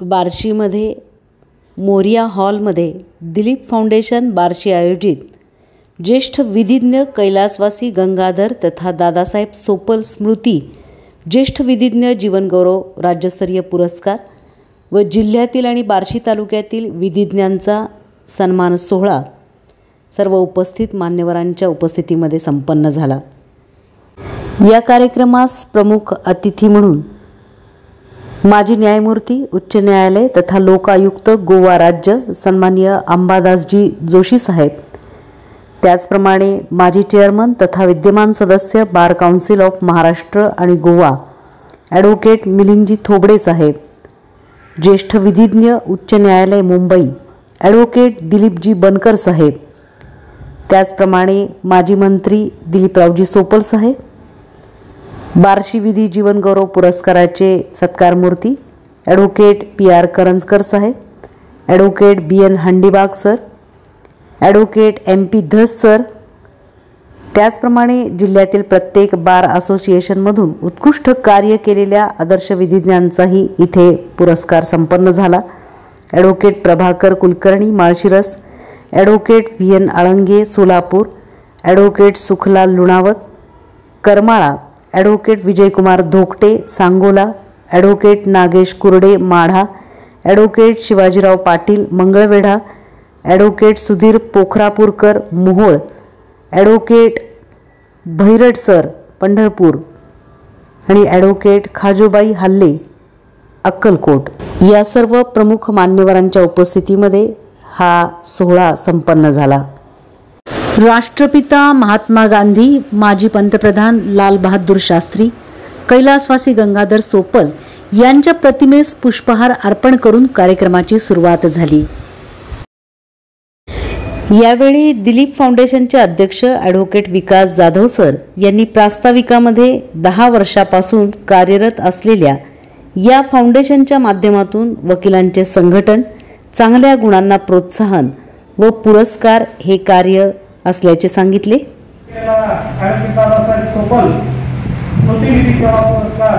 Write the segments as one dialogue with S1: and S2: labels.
S1: बार्शीमध्ये मोरिया हॉलमध्ये दिलीप फाउंडेशन बार्शी आयोजित ज्येष्ठ विधिज्ञ कैलासवासी गंगाधर तथा दादासाहेब सोपल स्मृती ज्येष्ठ विधिज्ञ जीवनगौरव राज्यस्तरीय पुरस्कार व जिल्ह्यातील आणि बार्शी तालुक्यातील विधिज्ञांचा सन्मान सोहळा सर्व उपस्थित मान्यवरांच्या उपस्थितीमध्ये संपन्न झाला। या कार्यक्रमास प्रमुख अतिथी म्हणून माजी न्यायमूर्ती उच्च न्यायालय तथा लोक आयुक्त गोवा राज्य सन्माननीय अंबादासजी जोशी साहेब, त्याचप्रमाणे माजी चेअरमन तथा विद्यमान सदस्य बार काउन्सिल ऑफ महाराष्ट्र आणि गोवा ॲडव्होकेट मिलिंदजी थोबडे साहेब, ज्येष्ठ विधिज्ञ उच्च न्यायालय मुंबई ॲडव्होकेट दिलीपजी बनकर साहेब, त्याचप्रमाणे माजी मंत्री दिलीपरावजी सोपल साहेब, बार्शी विधी जीवनगौरव पुरस्काराचे सत्कारमूर्ती ॲडव्होकेट PR करंजकर साहेब, advocate BN Handibag sir, advocate MP Dhas sir, त्याचप्रमाणे जिल्ह्यातील प्रत्येक बार असोसिएशनमधून उत्कृष्ट कार्य केलेल्या आदर्श विधिज्ञांचाही इथे पुरस्कार संपन्न झाला। Advocate Prabhakar Kulkarni Malshiras, advocate VN Alange Solapur, advocate Sukhlal Lunawat Karmala, advocate Vijaykumar Dhokte Sangola, advocate Nagesh Kurde Madha, advocate Shivajirao Patil Mangalwedha, advocate Sudhir Pokharapurkar Mohol, advocate Bhairat sir Pandharpur आणि ॲडव्होकेट खाजोबाई हल्ले अक्कलकोट या सर्व प्रमुख मान्यवरांच्या उपस्थितीमध्ये हा सोहळा संपन्न झाला। राष्ट्रपिता महात्मा गांधी, माजी पंतप्रधान लाल बहादूर शास्त्री, कैलासवासी गंगाधर सोपल यांच्या प्रतिमेस पुष्पहार अर्पण करून कार्यक्रमाची सुरुवात झाली। यावेळी दिलीप फाउंडेशनचे अध्यक्ष ॲडव्होकेट विकास जाधव सर यांनी प्रास्ताविकामध्ये 10 वर्षापासून कार्यरत असलेल्या या फाउंडेशनच्या माध्यमातून वकिलांचे संघटन, चांगल्या गुणांना प्रोत्साहन व पुरस्कार हे कार्य असल्याचे सांगितले।
S2: सोपल स्मृती विधी सेवा पुरस्कार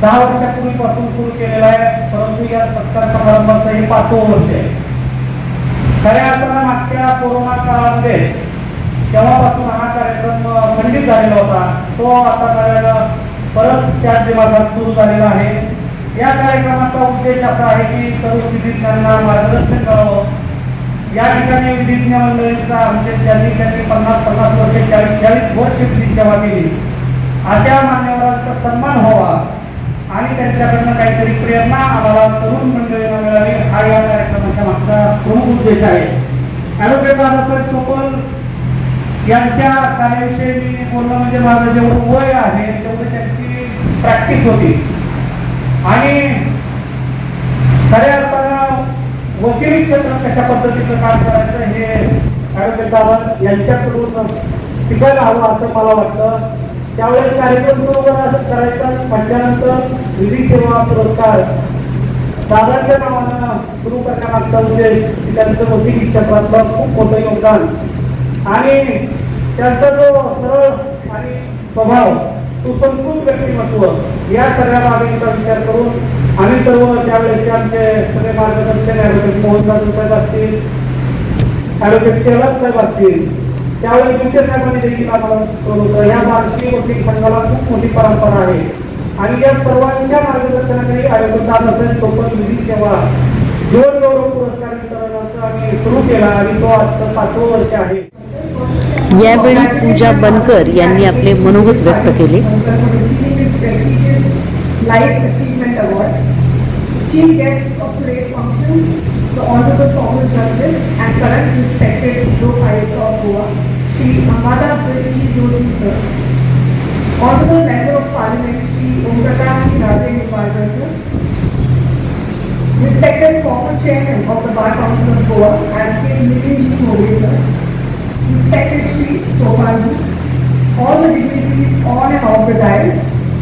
S2: 10 वर्षापूर्वीपासून सुरू केलेला आहे, परंतु या सत्कार समारंभाचं हे 5वं वर्ष आहे। खऱ्या अर्थानं मागच्या कोरोना काळामध्ये तेव्हापासून हा कार्यक्रम खंडित झालेला होता, तो आता करायला परत त्याच दिवसात सुरू झालेला आहे। या कार्यक्रमाचा उद्देश असा आहे की सर्व विधिज्ञांना मार्गदर्शन करावं। या ठिकाणी विधिज्ञ मंडळींचा म्हणजे ज्यांनी 50-50 वर्ष 40 वर्ष विधी सेवा केली अशा मान्यवरांचा सन्मान व्हावा आणि त्यांच्याकडनं काहीतरी प्रेरणा आम्हाला तरुण मंडळींना मिळावी, हा या कार्यक्रमाच्या मागचा प्रमुख उद्देश आहे। ॲडव्होकेट दादासाहेब सोपल यांच्या कार्याविषयी मी बोलणं म्हणजे माझं जेवढं वय आहे तेवढं त्यांची प्रॅक्टिस होती आणि खऱ्या अर्थानं वकिली क्षेत्रात कशा पद्धतीचं काम करायचं हे ॲडव्होकेट दादा यांच्याकडून शिकायला हवं असं मला वाटतं। त्यावेळेस कार्यक्रम सुरू करायचा म्हटल्यानंतर विधी सेवा पुरस्कार दादाच्या नावानं सुरू करण्यामागचा उद्देश त्यांचं वकिली क्षेत्रातलं खूप मोठं योगदान आणि त्यांचा जो सरळ आणि स्वभाव, सुसंस्कृत व्यक्तिमत्व या सगळ्या बाबींचा विचार करून आम्ही सर्व त्यावेळेस आमचे सगळे मार्गदर्शक ॲडव्होकेट मोहन साहेब असतील, ॲडव्होकेट शेलार साहेब असतील, त्यावेळी विखे साहेबांनी देखील आम्हाला या बार्शी वकील संघाला खूप मोठी परंपरा आहे आणि या सर्वांच्या मार्गदर्शनाखाली ॲडव्होकेट दादासाहेब सोपल विधी सेवा जीवनगौरव पुरस्कार वितरणाचा आम्ही सुरू केला आणि तो आजचं 5वं वर्ष आहे।
S1: यावेळी पूजा बनकर यांनी आपले मनोगत व्यक्त केले।
S3: Life Achievement Award. Chief guests of today's function, the Honorable Former Justice and current respected Lok Ayukt of Goa, Shri Ambadaji Joshi sir. Honorable Member of Parliament, Shri Om Prakash Rajendra sir. Respected former Chairman of the Bar Council of Goa, Advocate Milinji Thobde sir. Respected Shri Sopanji, all the dignitaries on and off the dais,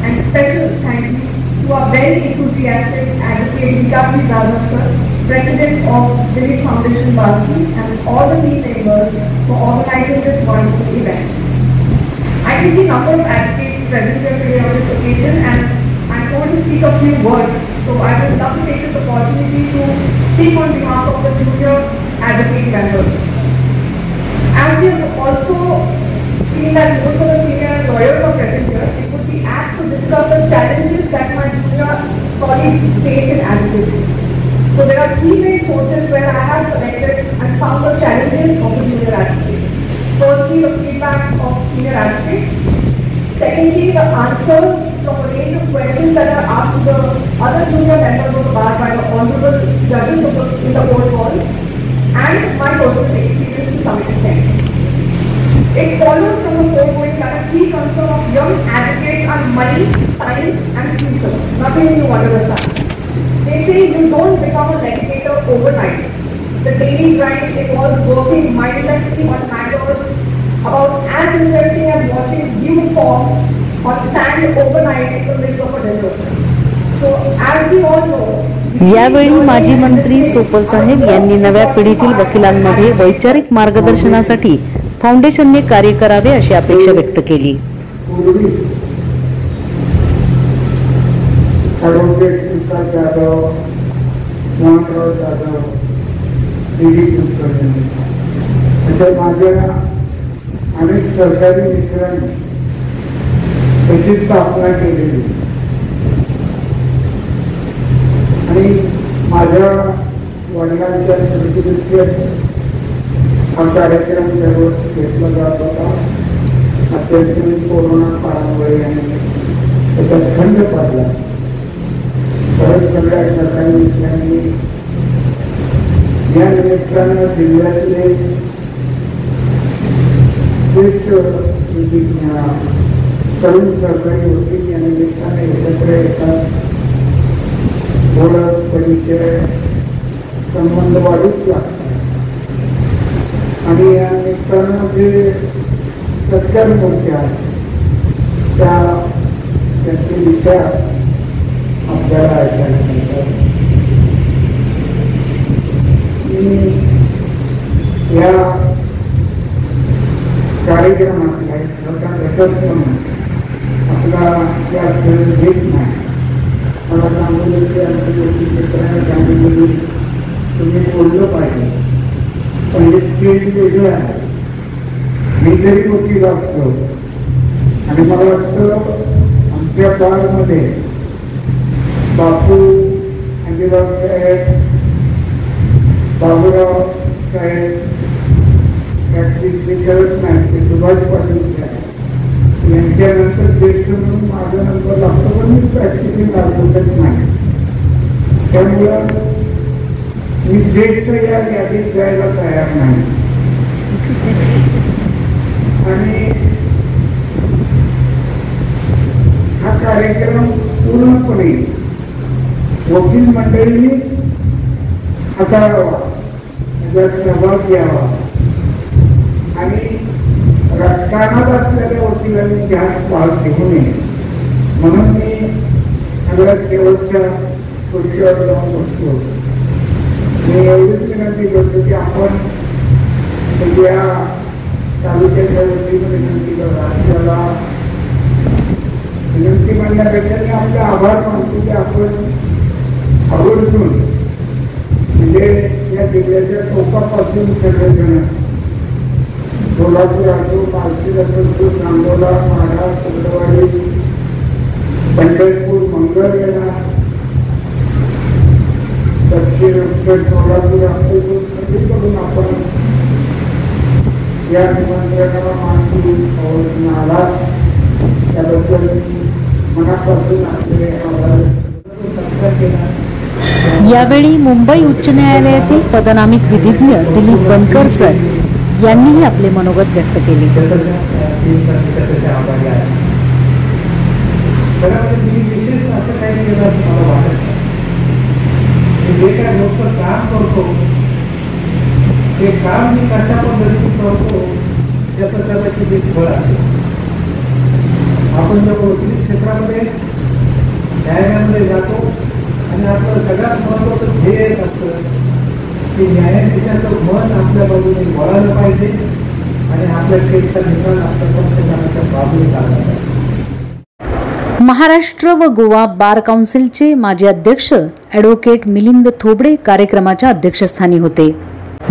S3: and special thank you to our very enthusiastic Advocate Vikasi Jadhav sir, President of Dilip Foundation Barshi, and all the team members for organizing this wonderful event. I can see a number of advocates present here today on this occasion, and I'm going to speak a few words So I would love to take this opportunity to speak on behalf of the junior advocate members. As we have also seen that most of the senior lawyers are present here, it would be apt to discuss the challenges that my junior colleagues face in advocacy. So there are three main sources where I have collected and found the challenges of the junior advocates. Firstly, the feedback of senior advocates. Secondly, the answers from a range of questions that are asked to the other junior members of the bar by the honorable judges in the court halls, and my personal experience to some extent. It follows from the foregoing that a key concern of young advocates are money, time, and future. Nothing new under the sun. They say you don't become a litigator overnight. The daily grind involves working mindlessly on matters about as interesting as watching dew fall on sand overnight in the middle of a desert. So as we all know,
S1: यावेळी माजी मंत्री सोपल साहेब यांनी नव्या पिढीतील वकिलांमध्ये वैचारिक मार्गदर्शनासाठी फाउंडेशनने कार्य करावे अशी अपेक्षा व्यक्त केली.
S4: अनेक सरकारी मित्रांनी त्याची स्थापना केलेली आणि माझ्या वडिलांच्या स्मृतीदृष्ट्या हा कार्यक्रम दरवर्षी घेतला जात होता. अत्यंत कोरोना काळामुळे आणि त्याच्यात खंड पडला. परत सगळ्या सरकारी मित्रांनी या निमित्तानं जिल्ह्यातले ज्येष्ठ तरुण सरकारी वकील या निमित्ताने एकत्र येतात. ओळख परिचय संबंध वाढूच लागतात आणि या निमित्तानं जे सत्कार मोर्चे आहेत त्याचे विचार आपल्याला ऐकायला मिळतात. या कार्यक्रमातला एक प्रकार आपला या घेत नाही. मला सांगून सांगितलं तुम्ही बोललं पाहिजे, पण हे स्टेज वेगळं आहे. मी जरी वकील असतो आणि मला वाटतं आमच्या काळामध्ये बापू अंजराव साहेब, बाबूराव साहेब ते करत नाही, ते सुभाष पाटील यांच्यानंतर ज्येष्ठ म्हणून माझा नंबर लागतो, पण मी प्रॅक्टिसिंग लागतच नाही. त्यामुळं मी ज्येष्ठ या यादीत जायला तयार नाही. आणि हा कार्यक्रम पूर्णपणे वकील मंडळींनी हाताळावा, त्याच्यात सहभाग घ्यावा आणि राजकारणात असलेल्या वकिलांनी ध्यान भाग घेऊ नये म्हणून मी सगळ्यात शेवटच्या खुर्चीवर जाऊन बसतो. मी एवढीच विनंती करतो की आपण या तालुक्याच्या वतीने विनंती करा. आपल्याला विनंती म्हणण्यापेक्षा मी आपले आभार मानतो की आपण आवर्जून म्हणजे या जिल्ह्याच्या टोकापासून सगळेजण सोलापूर असो, पालखी असो, सांगोला, माढा, चंद्रवाडी, पंढरपूर, मंगळवेढा, दक्षिण उत्तर सोलापूर असो, सगळीकडून आपण या निमंत्रणाला मानून आलात त्याबद्दल मनापासून आपले आभार सत्कार केला.
S1: यावेळी मुंबई उच्च न्यायालयातील पदनामिक विधिज्ञ दिलीप बनकर सर यांनीही आपले मनोगत व्यक्त केले.
S2: जे काय नुसतं काम करतो ते काम मी कशा पद्धतीने करतो त्याचं कदाचित एक फळ आहे. आपण जर वैद्यकीय क्षेत्रामध्ये न्यायालयामध्ये जातो आणि आपलं सगळ्यात महत्वाचं ध्येय असतं की न्यायाधीशाचं मन आपल्या बाजूने वळायला पाहिजे आणि आपल्या केसचा निकाल आपल्या प्रत्येकाच्या बाजूने लागला पाहिजे.
S1: महाराष्ट्र व गोवा बार काउन्सिलचे माजी अध्यक्ष ॲडव्होकेट मिलिंद थोबडे कार्यक्रमाच्या अध्यक्षस्थानी होते।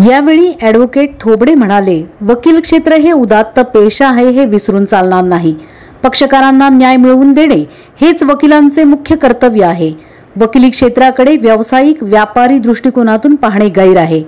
S1: यावेळी ॲडव्होकेट थोबडे म्हणाले, वकील क्षेत्र हे उदात्त पेशा आहे हे विसरून चालणार नाही। पक्षकारांना न्याय मिळवून देणे हेच वकिलांचे मुख्य कर्तव्य आहे। वकिली क्षेत्राकडे व्यावसायिक व्यापारी दृष्टिकोनातून पाहणे गैर आहे।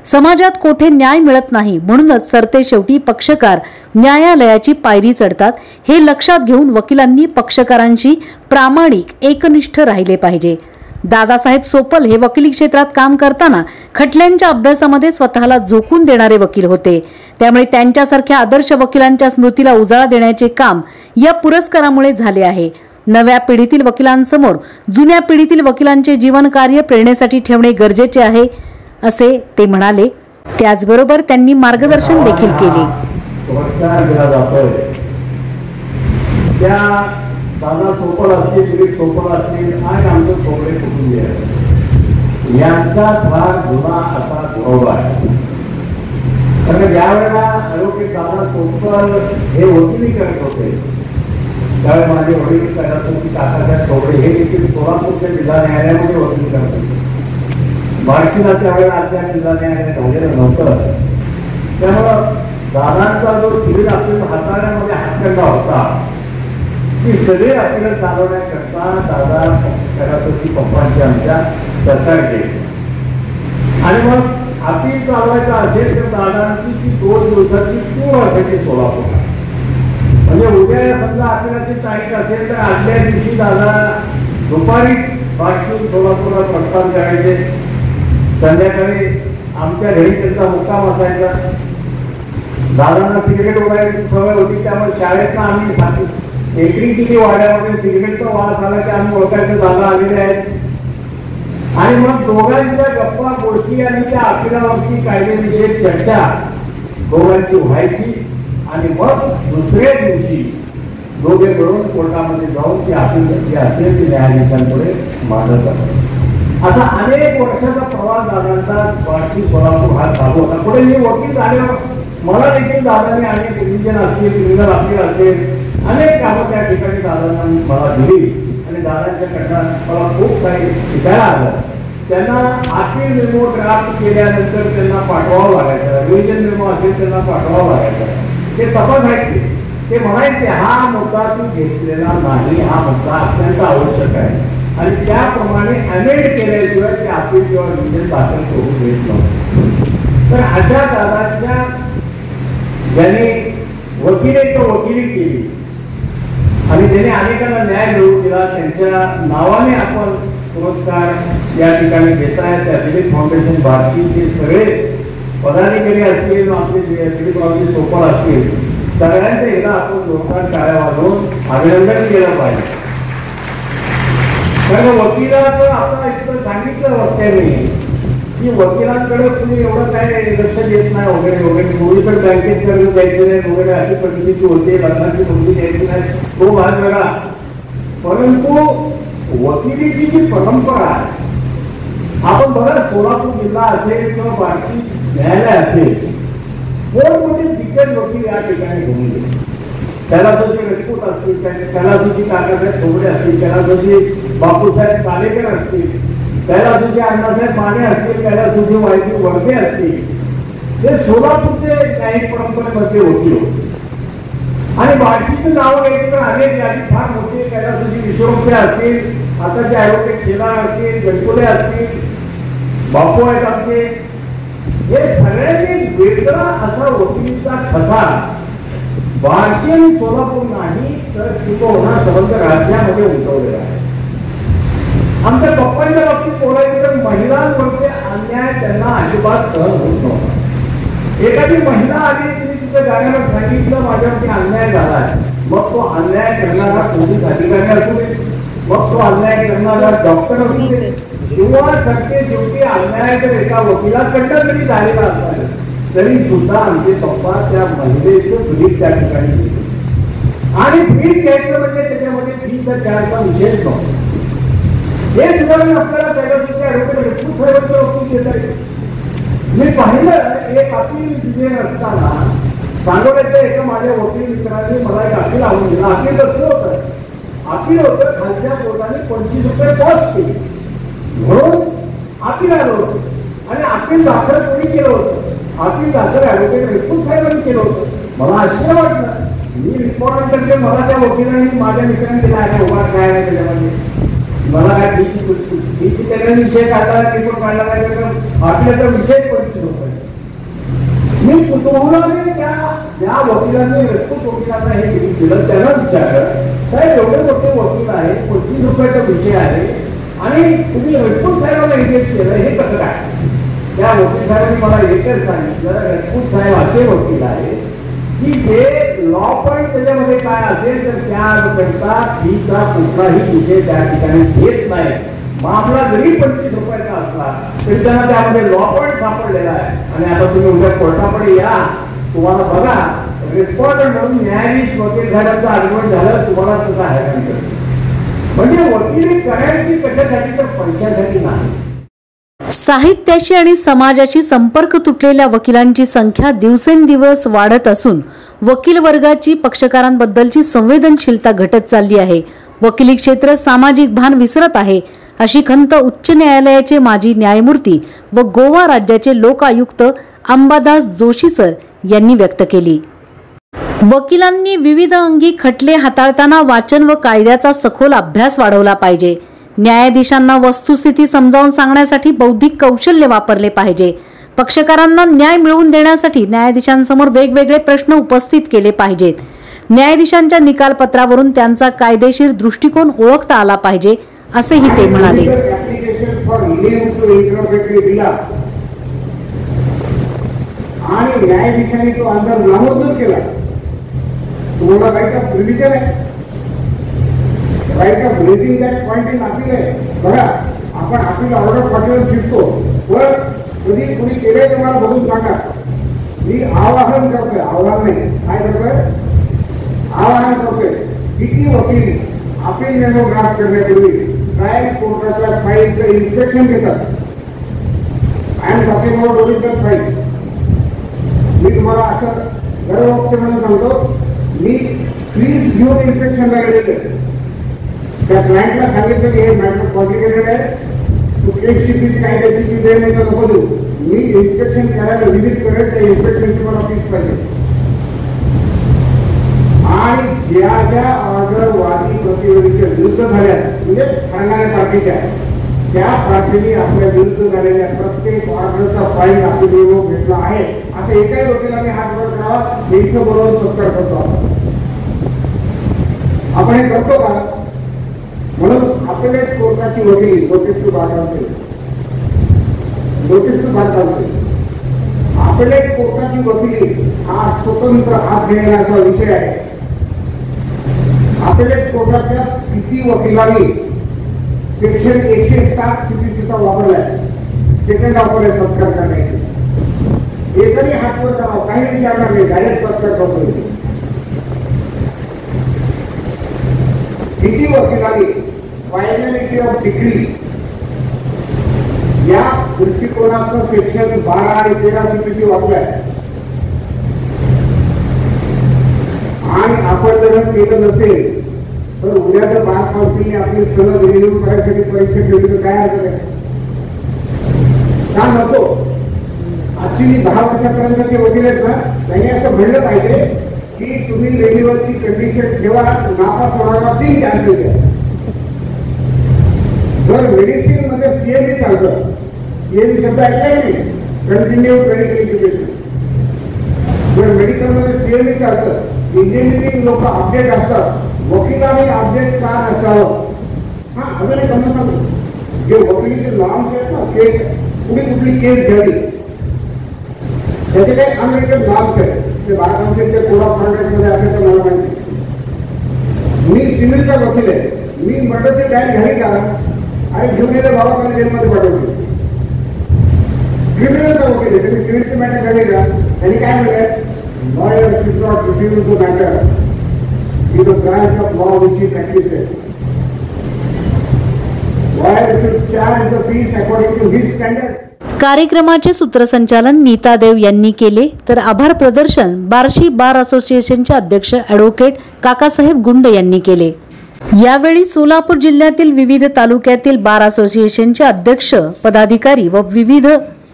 S1: समाजात कोठे न्याय मिळत नाही, म्हणूनच सरतेशेवटी पक्षकार न्यायालयाची पायरी चढतात। हे लक्षात घेऊन वकिलांनी पक्षकारांशी प्रामाणिक एकनिष्ठ राहिले पाहिजे। दादासाहेब सोपल हे वकिली क्षेत्रात काम करताना खटल्यांच्या अभ्यासामध्ये स्वतःला झोकून देणारे वकील होते। त्यामुळे त्यांच्यासारख्या आदर्श वकिलांच्या स्मृतीला उजाळा देण्याचे काम या पुरस्कारामुळे झाले आहे। नव्या पिढीतील वकिलांसमोर जुन्या पिढीतील वकिलांचे जीवन कार्य प्रेरणेसाठी ठेवणे गरजेचे आहे, असे ते म्हणाले। त्याचबरोबर त्यांनी मार्गदर्शन देखील केले।
S5: दादा सोपल असतील, दिलीप सोपल असतील आणि आमचे थोबडे कुटुंबीय यांचा फार जुना असा गौरव आहे। कारण ज्यावेळेला ॲडव्होकेट दादा सोपल हे वकिली करत होते त्यावेळेस माझे वडील काकासाहेब थोबडे हे देखील सोलापूरच्या जिल्हा न्यायालयामध्ये वकिली करत होते। बार्शीला त्यावेळेला आजच्या जिल्हा न्यायालय झालेलं नव्हतं, त्यामुळं दादांचा जो सिव्हिल अपील हाताळण्यामध्ये हातखंडा होता ती सगळे अपील चालवण्याकरता दादा पप्पांची आमच्या सरकार केली। आणि मग अपील चालवायचं असेल तर दादांची ती 2 दिवसाची टूर असायची सोलापूर। म्हणजे उद्या समजा अपीलाची तारीख असेल तर आदल्या दिवशी दादा दुपारी बार्शी सोलापूरला प्रस्थान करायचे। संध्याकाळी आमच्या घरी त्यांचा मुक्काम असायचा। दादांना सिगरेट उडायची सवय होती, त्यामुळे शाळेतनं आम्ही किती वाड्यामध्ये सिगरेटचा वास आला की आम्ही ओळखायचे दादा आलेले आहेत। आणि मग दोघांच्या गप्पा गोष्टी आणि त्या अपिलावरची कायदेविषयक चर्चा दोघांची व्हायची आणि मग दुसऱ्या दिवशी दोघे मिळून कोर्टामध्ये जाऊन ती अपील जी असेल ती न्यायाधीशांपुढे मांडत असत। असा अनेक वर्षाचा प्रवास दादांचा बार्शी सोलापूर हा चालू होता। पुढे मी वकील झाल्यावर मला देखील दादाने अनेक रिव्हिजन असतील, क्रिमिनल अपील असेल, अनेक कामं त्या ठिकाणी दादांना मला दिली आणि दादांच्याकडनं मला खूप काही शिकायला आलं। त्यांना अपील मेमो ड्राफ्ट केल्यानंतर त्यांना पाठवावं लागायचं, रिव्हिजन मेमो असेल त्यांना पाठवावं लागायचं। ते तपासायचे, ते म्हणायचे हा मुद्दा तू घेतलेला नाही, हा मुद्दा अत्यंत आवश्यक आहे आणि त्याप्रमाणे अमेंड केल्याशिवाय ते अपील किंवा रिव्हिजन दाखल करू देत नव्हते। तर अशा दादांच्या ज्यांनी वकिली केली आणि त्याने अनेकांना न्याय मिळवून दिला, त्यांच्या नावाने आपण पुरस्कार या ठिकाणी देत आहे। त्या दिलीप फाउंडेशन बार्शीचे सगळे पदाधिकारी असतील, आपले दिलीपरावजी सोपल असतील, सगळ्यांचे एकदा आपण जोरदार टाळ्या वाजवून अभिनंदन केलं पाहिजे। कारण वकिलाचं आपण इतकं सांगितलं वक्त्यांनी की वकिलांकडे तुम्ही एवढं काय लक्ष देत नाही वगैरे वगैरे, पूर्वी तर बँकेत कर्ज द्यायचे नाही वगैरे अशी परिस्थिती होती, लग्नाची मुलगी द्यायची नाही, तो भाग वेगळा। परंतु वकिलीची जी परंपरा आहे, आपण बघा सोलापूर जिल्हा असेल किंवा बार्शी न्यायालय असेल, मोठमोठे दिग्गज वकील या ठिकाणी घेऊन गेले। कैलासजी राजपूत असतील, कैलासजी काकासाहेब थोबडे असतील, कैलासजी बापूसाहेब कालेकर असतील, कैलासजी अण्णासाहेब माने असतील, कैलासजी वायजी वर्गे असतील, हे सोलापूरचे न्यायिक परंपरेमध्ये वकील होते। आणि बार्शीचं नाव घ्यायचं तर अनेक यादी फार मोठे, कैलासजी विश्वरूपे असतील, आताचे ॲडव्होकेट शेला असतील, गणपुले असतील, बापू आहेत आमचे, हे सगळ्यांनी वेगळा असा वकिलीचा ठसा बार्शी आणि सोलापूर नाही तर किंवा संबंध राज्यामध्ये उठवलेला आहे। आमच्या पप्पांच्या बाबतीत बोलायचं तर महिलांवरचे अन्याय त्यांना अजिबात सहन होत नव्हता। एखादी महिला आली, तुम्ही तिच्या गाण्यावर सांगितलं माझ्यावरती अन्याय झालाय, मग तो अन्याय करणारा पोलीस अधिकारी असू दे, मग तो अन्याय करणारा डॉक्टर असू दे, किंवा सत्य शेवटी अन्याय जर एका वकिलाकडनं जरी झालेला असाल तरी सुद्धा आमचे पप्पा त्या महिलेचं भीक त्या ठिकाणी घेतली। आणि भीक घ्यायचं म्हणजे त्याच्यामध्ये फीचा चारचा विषयच नव्हता। हे उदाहरण आपल्याला मी पाहिलं, एक अपील विजय असताना सांगोल्याच्या एका माझ्या वकील मित्रांनी मला एक अपील आणून दिला। अपील कसं होतं, अपील होतं, खालच्या कोर्टाने 25 रुपये पॉज केली म्हणून अपील आलं होतं. आणि अपील दाखल कोणी केलं होतं? अपील दाखल ॲडव्होकेट रेस्पॉन्स साहेबांनी केलं होतं. मला आश्चर्य वाटलं. मी रिस्पॉन्ड करते, मला त्या वकिलांनी माझ्या मित्रांनी दिला आहे उभा काय आहे त्याच्यामध्ये. मला काय ठीक त्याने विषय काढला रिपोर्ट काढला नाही आपल्याचा विषय 25 रुपये. मी कुतूहलाने त्या वकिलांनी रेस्पॉन्स वकिलांना हे दिलं. त्यांना विचारलं, साहेब एवढे मोठे वकील आहे, 25 रुपयाचा विषय आहे आणि तुम्ही रेस्पॉन्स साहेबांना इंगेज केलं, हे कसं काय? त्या वकील साहेबांनी मला एकच सांगितलं, रेस्पॉन्स साहेब असे वकील आहे की जे लॉ पॉईंट त्याच्यामध्ये काय असेल तर त्याकरता फीचा कुठलाही विषय त्या ठिकाणी घेत नाही. मामला जरी 25 रुपयाचा असला तरी त्यांना त्यामध्ये लॉ पॉईंट सापडलेला आहे. आणि आता तुम्ही उद्या कोर्टाकडे या, तुम्हाला बघा रिस्पॉन्डंट म्हणून न्यायाधीश वकील झाल्याचं आगमन झालं, तुम्हाला सुद्धा हैराण करतो. म्हणजे वकिली करायची कशासाठी तर पैशासाठी नाही.
S1: साहित्याशी आणि समाजाशी संपर्क तुटलेल्या वकिलांची संख्या दिवसेंदिवस वाढत असून वकील वर्गाची पक्षकारांबद्दलची संवेदनशीलता घटत चालली आहे. वकिली क्षेत्र सामाजिक भान विसरत आहे, अशी खंत उच्च न्यायालयाचे माजी न्यायमूर्ती व गोवा राज्याचे लोकायुक्त अंबादास जोशी सर यांनी व्यक्त केली. वकिलांनी विविध अंगी खटले हाताळताना वाचन व कायद्याचा सखोल अभ्यास वाढवला पाहिजे. न्यायाधीशांना वस्तुस्थिती समजावून सांगण्यासाठी बौद्धिक कौशल्य वापरले पाहिजे. पक्षकारांना न्याय मिळवून देण्यासाठी न्यायाधीशांसमोर वेगवेगळे प्रश्न उपस्थित केले पाहिजेत. न्यायाधीशांच्या निकालपत्रावरून त्यांचा कायदेशीर दृष्टिकोन ओळखता आला पाहिजे, असेही ते म्हणाले.
S4: आणि न्यायाधीशांनी तो अंदाज नामंजूर केला. तुम्हाला राईट ऑफ रिव्हिजन आहे, right of raising that point in appeal आहे. बघा आपण अपील ऑर्डर पाठवून शिकतो, पण कधी कुणी केले तर मला बघून सांगा. मी आवाहन करतोय, आव्हान नाही काय करतोय, आवाहन करतोय. किती वकील अपील मेमो ड्राफ्ट करण्यापूर्वी ट्रायल कोर्टाच्या फाईलचं इन्स्पेक्शन घेतात. I am talking about original file. मी तुम्हाला असं गर्ववक्त म्हणून सांगतो, मी फीस घेऊन इन्स्पेक्शनला गेलेले. त्या क्लायंटला सांगितलं की हे मॅटर कॉम्प्लिकेटेड आहे, तू केसची फीस काय द्यायची ती दे, नाही तर नको देऊ. मी इन्स्पेक्शन करायला व्हिजिट करेल, त्या इन्स्पेक्शनची मला फीस पाहिजे. आणि ज्या ज्या ऑर्डर वादी प्रतिवादीच्या विरुद्ध झाल्या म्हणजे ठाण्याच्या पार्टीच्या, त्या पार्टीने आपल्या विरुद्ध झालेल्या प्रत्येक ऑर्डरचा फाईल आपली घेतला आहे. असं एकाही वकिलाने हात वर करावा, हे इथं बरोबर सत्कार करतो आपण हे करतो का? म्हणून अपेलेट कोर्टाची वकिली notice to bar council, notice to bar council, appellate कोर्टाची वकिली हा स्वतंत्र हात घेण्याचा विषय आहे. अपेलेट कोर्टाच्या किती वकिलांनी सेक्शन 107 सीपीसीचा वापरलाय सेकंड ऑफर सत्कार करण्याची. एकही हातवर करावं, काही विचारणार नाही, डायरेक्ट सत्कार करतो. किती वकिलांनी फायनॅलिटी ऑफ डिग्री या दृष्टिकोनाचं सेक्शन 12 आणि 13 सीपीसी वापरलाय. आणि आपण जर केलं नसेल तर उद्या जर बार काउन्सिलने आपली सनद रिन्यू करायसाठी परीक्षा ठेवली तर काय अर्थ आहे का? नको. ऍक्च्युली 10 वर्षापर्यंतचे वकील आहेत ना, त्यांनी असं म्हणलं पाहिजे की तुम्ही रेग्युलरची कंडिशन ठेवा, नापास होणारा 3 चान्सेस द्या. जर मेडिसिन मध्ये सीएमई चालतं, सीएमई शब्द ऐकलाय नाही, कंटिन्युअस मेडिकल एज्युकेशन. जर मेडिकल मध्ये सीएमई चालतं, इंजिनिअरिंग लोक अपडेट असतात, वकिलांनी अपडेट का नसावं? हा अजून एक गमत सांगतो, जे वकिलीचे नॉर्म्स आहेत ना, केस कुठली केस घ्यावी त्याचे काही अनरिटन नॉर्म्स आहेत. ते बार काउन्सिलच्या कोड ऑफ कॉन्डक्टमध्ये असेल तर मला माहिती. मी सिव्हिलचा वकील आहे, मी मर्डरची टाईम घ्यावी का आणि घेऊन गेले बाबाकडे जेलमध्ये पाठवली. क्रिमिनलचा वकील आहे, तुम्ही सिव्हिलची मॅटर घ्यावी का? त्यांनी काय म्हणलं, lawyer should not refuse the matter is a branch of law which he practices. Lawyer should charge the fees according to his standard.
S1: कार्यक्रमाचे सूत्रसंचालन नीता देव यांनी केले, तर आभार प्रदर्शन बार्शी बार असोसिएशनचे अध्यक्ष ॲडव्होकेट काकासाहेब गुंड यांनी केले. यावेळी सोलापूर जिल्ह्यातील विविध तालुक्यातील बार असोसिएशनचे अध्यक्ष, पदाधिकारी व विविध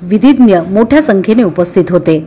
S1: विधिज्ञ मोठ्या संख्येने उपस्थित होते.